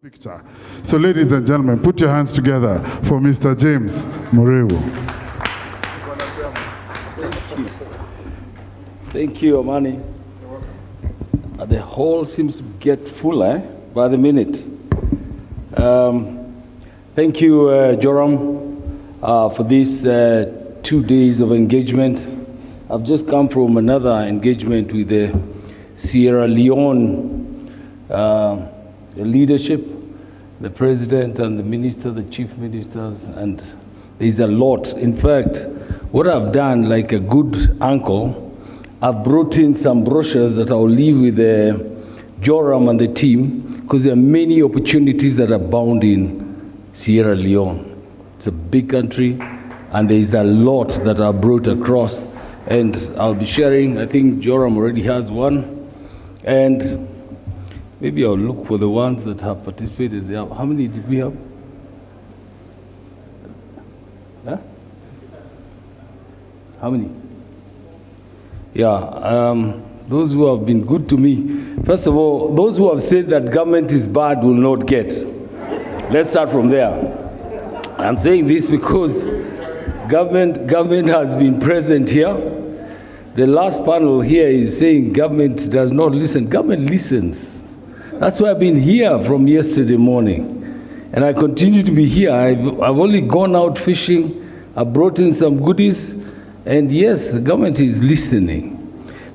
Picture. So ladies and gentlemen, put your hands together for Mr. James Mureu. Thank you, Amani. The hall seems to get fuller by the minute. Thank you, Joram, for these 2 days of engagement. I've just come from another engagement with the Sierra Leone leadership, the president and the minister, the chief ministers, and there's a lot. In fact, what I've done, like a good uncle, I've brought in some brochures that I'll leave with Joram and the team, because there are many opportunities that are bound in Sierra Leone. It's a big country, and there's a lot that are brought across, and I'll be sharing. I think Joram already has one, and maybe I'll look for the ones that have participated. How many did we have? Huh? How many? Yeah, those who have been good to me. First of all, those who have said that government is bad will not get. Let's start from there. I'm saying this because government has been present here. The last panel here is saying government does not listen. Government listens. That's why I've been here from yesterday morning. And I continue to be here. I've only gone out fishing. I brought in some goodies. And yes, the government is listening.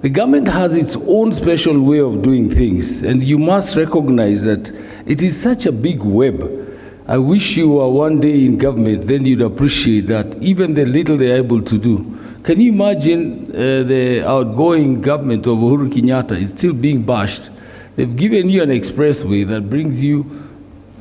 The government has its own special way of doing things. And you must recognize that it is such a big web. I wish you were one day in government, then you'd appreciate that even the little they're able to do. Can you imagine the outgoing government of Uhuru Kenyatta is still being bashed? They've given you an expressway that brings you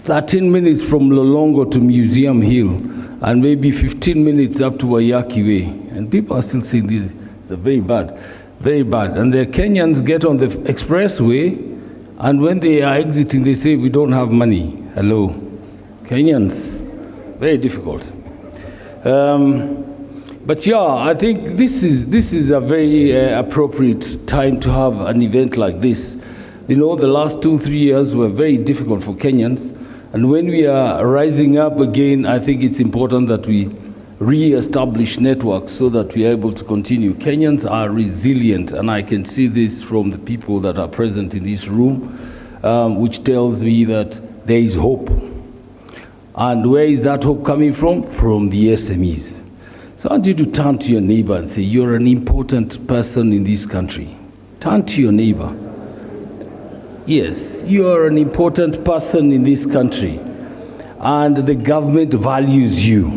13 minutes from Lolongo to Museum Hill and maybe 15 minutes up to Wayaki Way. And people are still saying this is very bad, very bad. And the Kenyans get on the expressway, and when they are exiting, they say, we don't have money. Hello. Kenyans, very difficult. But yeah, I think this is a very appropriate time to have an event like this. You know, the last 2-3 years were very difficult for Kenyans. And when we are rising up again, I think it's important that we re-establish networks so that we are able to continue. Kenyans are resilient, and I can see this from the people that are present in this room, which tells me that there is hope. And where is that hope coming from? From the SMEs. So I want you to turn to your neighbor and say, you're an important person in this country. Turn to your neighbor. Yes, you are an important person in this country, and the government values you.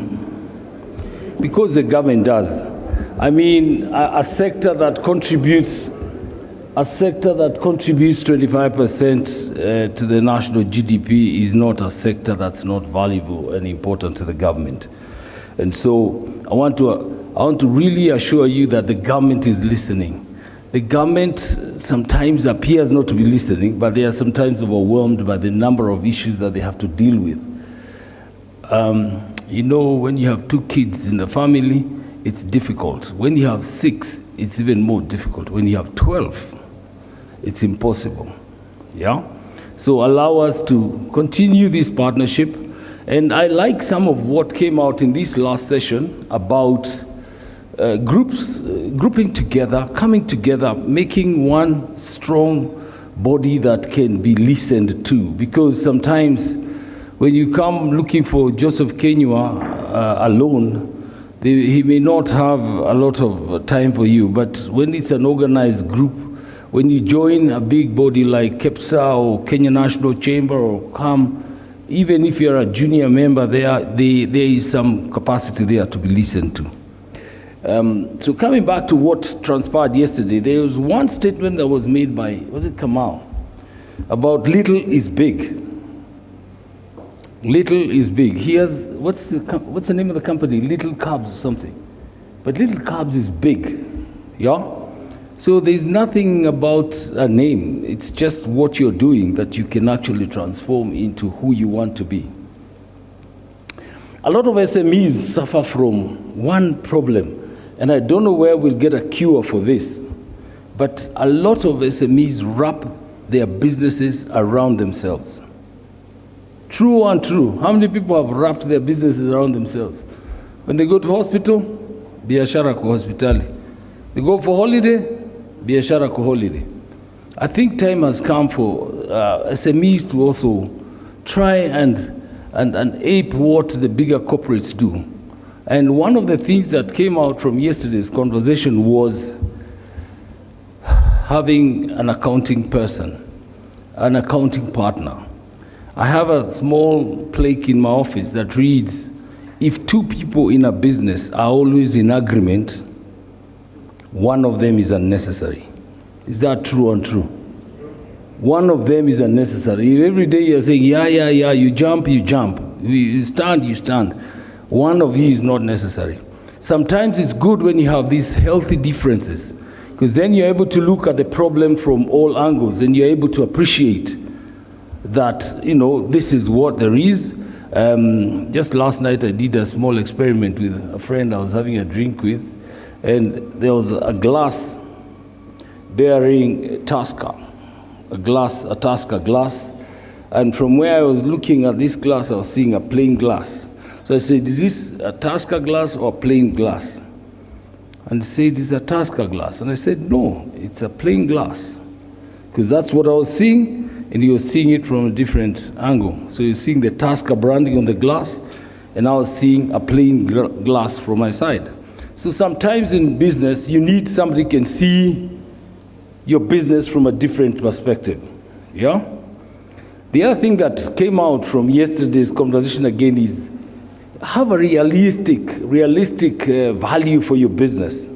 Because the government does. I mean, a sector that contributes 25% to the national GDP is not a sector that's not valuable and important to the government. And so I want to really assure you that the government is listening. The government sometimes appears not to be listening, but they are sometimes overwhelmed by the number of issues that they have to deal with. You know, when you have 2 kids in the family, it's difficult. When you have 6, it's even more difficult. When you have 12, it's impossible. Yeah? So allow us to continue this partnership. And I like some of what came out in this last session about groups grouping together, coming together, making one strong body that can be listened to. Because sometimes when you come looking for Joseph Kenywa alone, he may not have a lot of time for you. But when it's an organized group, when you join a big body like KEPSA or Kenya National Chamber or CAM, even if you're a junior member, there is some capacity there to be listened to. So coming back to what transpired yesterday, there was one statement that was made by, was it Kamal, about little is big. Little is big. He has, what's the name of the company? Little Cubs or something. But Little Cubs is big, yeah? So there's nothing about a name. It's just what you're doing that you can actually transform into who you want to be. A lot of SMEs suffer from one problem. And I don't know where we'll get a cure for this, but a lot of SMEs wrap their businesses around themselves. True or untrue? How many people have wrapped their businesses around themselves? When they go to hospital, biashara kwa hospitali. They go for holiday, biashara kwa holiday. I think time has come for SMEs to also try and ape what the bigger corporates do. And one of the things that came out from yesterday's conversation was having an accounting person, an accounting partner. I have a small plaque in my office that reads, if two people in a business are always in agreement, one of them is unnecessary. Is that true or untrue? One of them is unnecessary. Every day you're saying, yeah, you jump, you stand. One of you is not necessary. Sometimes it's good when you have these healthy differences, because then you're able to look at the problem from all angles and you're able to appreciate that, this is what there is. Just last night I did a small experiment with a friend I was having a drink with, and there was a glass bearing Tusker, a Tusker glass, and from where I was looking at this glass I was seeing a plain glass. So I said, is this a Tusker glass or a plain glass? And he said, it's a Tusker glass. And I said, no, it's a plain glass, because that's what I was seeing. And he was seeing it from a different angle. So you're seeing the Tusker branding on the glass, and I was seeing a plain glass from my side. So sometimes in business, you need somebody who can see your business from a different perspective. Yeah? The other thing that came out from yesterday's conversation again is have a realistic value for your business.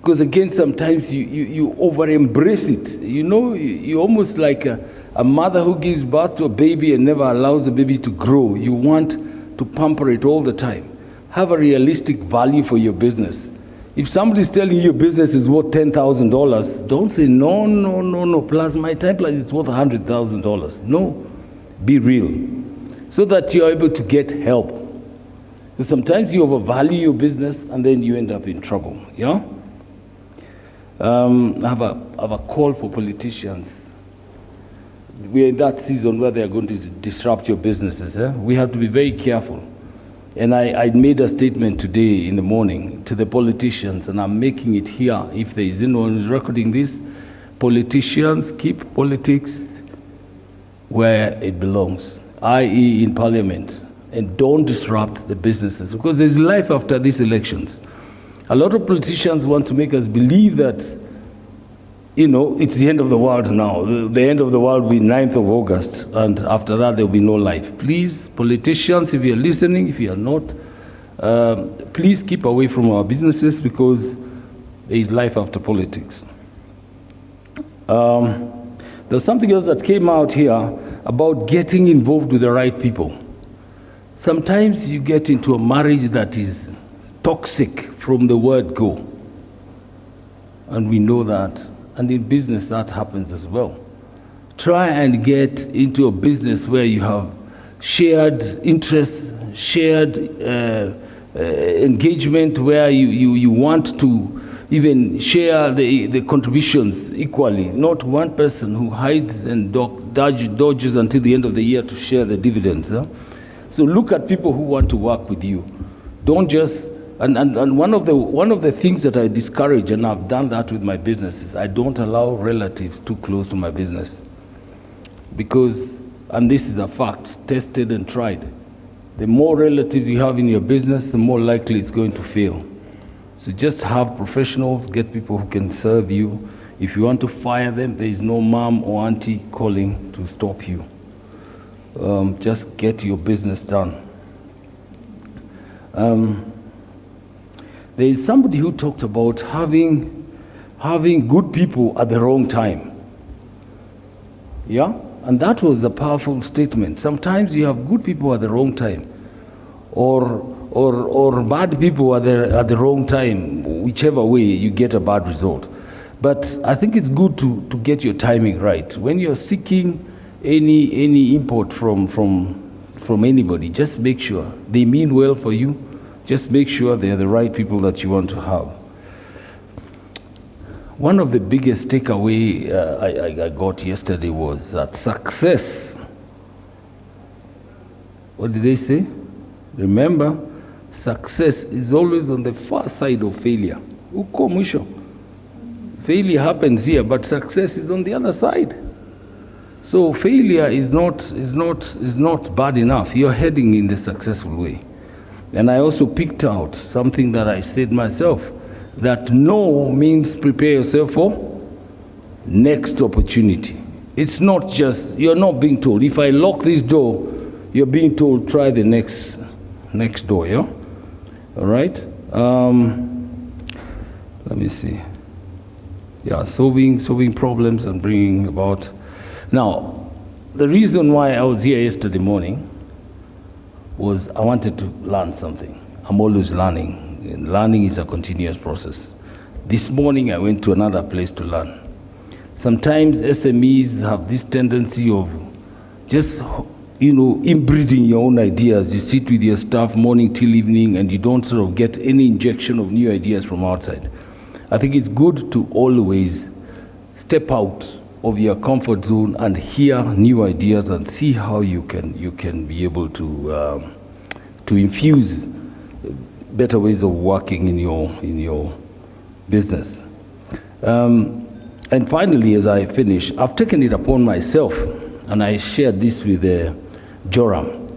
Because again, sometimes you over-embrace it. You're almost like a mother who gives birth to a baby and never allows the baby to grow. You want to pamper it all the time. Have a realistic value for your business. If somebody's telling you your business is worth $10,000, don't say, no, plus my time, plus it's worth $100,000. No, be real. So that you're able to get help. Because sometimes you overvalue your business and then you end up in trouble. Yeah? I have a call for politicians. We're in that season where they're going to disrupt your businesses. We have to be very careful. And I made a statement today in the morning to the politicians, and I'm making it here. If there is anyone who's recording this, politicians, keep politics where it belongs, i.e. in parliament, and don't disrupt the businesses, because there's life after these elections. A lot of politicians want to make us believe that it's the end of the world now. The end of the world will be 9th of August, and after that there will be no life. Please, politicians, if you're listening, if you are not, please keep away from our businesses, because there is life after politics. There's something else that came out here about getting involved with the right people. Sometimes you get into a marriage that is toxic from the word go, and we know that. And in business, that happens as well. Try and get into a business where you have shared interests, shared engagement, where you want to even share the contributions equally, not one person who hides and dodges until the end of the year to share the dividends. So look at people who want to work with you. Don't just... And one of the things that I discourage, and I've done that with my business, is I don't allow relatives too close to my business. Because, and this is a fact, tested and tried, the more relatives you have in your business, the more likely it's going to fail. So just have professionals, get people who can serve you. If you want to fire them, there is no mom or auntie calling to stop you. Just get your business done. There is somebody who talked about having good people at the wrong time. Yeah? And that was a powerful statement. Sometimes you have good people at the wrong time, or bad people at the wrong time. Whichever way, you get a bad result. But I think it's good to get your timing right. When you're seeking any input from anybody, just make sure they mean well for you. Just make sure they're the right people that you want to have. One of the biggest takeaway I got yesterday was that success What did they say? Remember, success is always on the far side of failure. Uko mwisho. Failure happens here, but success is on the other side. So failure is not bad enough. You're heading in the successful way. And I also picked out something that I said myself, that no means prepare yourself for next opportunity. It's not just, you're not being told, if I lock this door, you're being told, try the next door, yeah? All right? Let me see. Yeah, solving problems and bringing about. Now, the reason why I was here yesterday morning was I wanted to learn something. I'm always learning. And learning is a continuous process. This morning I went to another place to learn. Sometimes SMEs have this tendency of just, inbreeding your own ideas. You sit with your staff morning till evening and you don't sort of get any injection of new ideas from outside. I think it's good to always step out of your comfort zone and hear new ideas and see how you can be able to infuse better ways of working in your business. And finally, as I finish, I've taken it upon myself, and I shared this with Joram,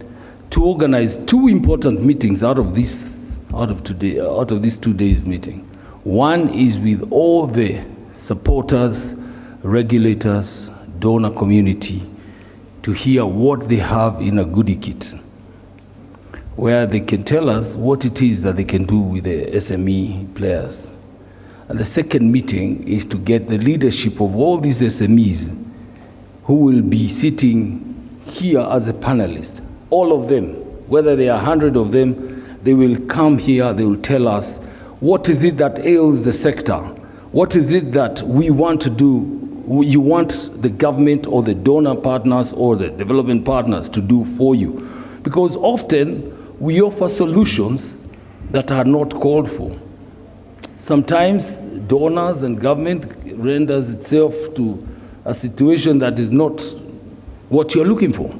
to organize 2 important meetings out of this 2 days meeting. One is with all the supporters, regulators, donor community, to hear what they have in a goodie kit, where they can tell us what it is that they can do with the SME players. And the second meeting is to get the leadership of all these SMEs who will be sitting here as a panelist. All of them, whether there are 100 of them, they will come here, they will tell us what is it that ails the sector? What is it that we want to do? You want the government or the donor partners or the development partners to do for you. Because often we offer solutions that are not called for. Sometimes donors and government renders itself to a situation that is not what you're looking for.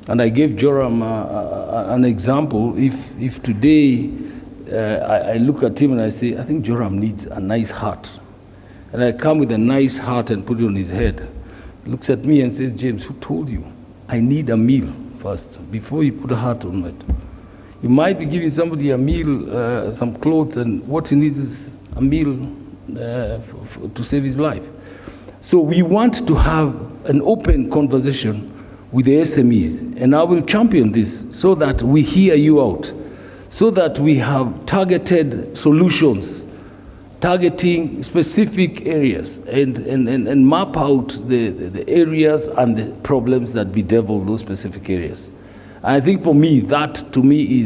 And I gave Joram an example. If today I look at him and I say, I think Joram needs a nice hat. And I come with a nice hat and put it on his head. He looks at me and says, James, who told you? I need a meal first before you put a hat on it. You might be giving somebody a meal, some clothes, and what he needs is a meal to save his life. So we want to have an open conversation with the SMEs, and I will champion this so that we hear you out, so that we have targeted solutions, targeting specific areas, and map out the areas and the problems that bedevil those specific areas. I think for me, that to me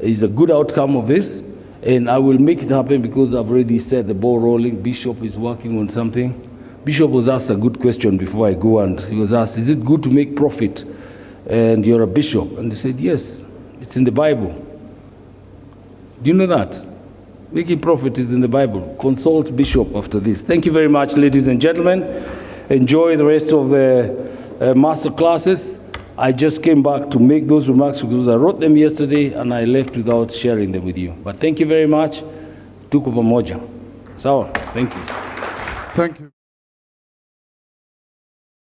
is a good outcome of this, and I will make it happen because I've already set the ball rolling. Bishop is working on something. Bishop was asked a good question before I go, and he was asked, is it good to make profit? And you're a bishop. And he said, yes, it's in the Bible. Do you know that? Making profit is in the Bible. Consult Bishop after this. Thank you very much, ladies and gentlemen. Enjoy the rest of the master classes. I just came back to make those remarks because I wrote them yesterday and I left without sharing them with you. But thank you very much. Tuko pamoja. Sawa. Thank you. Thank you.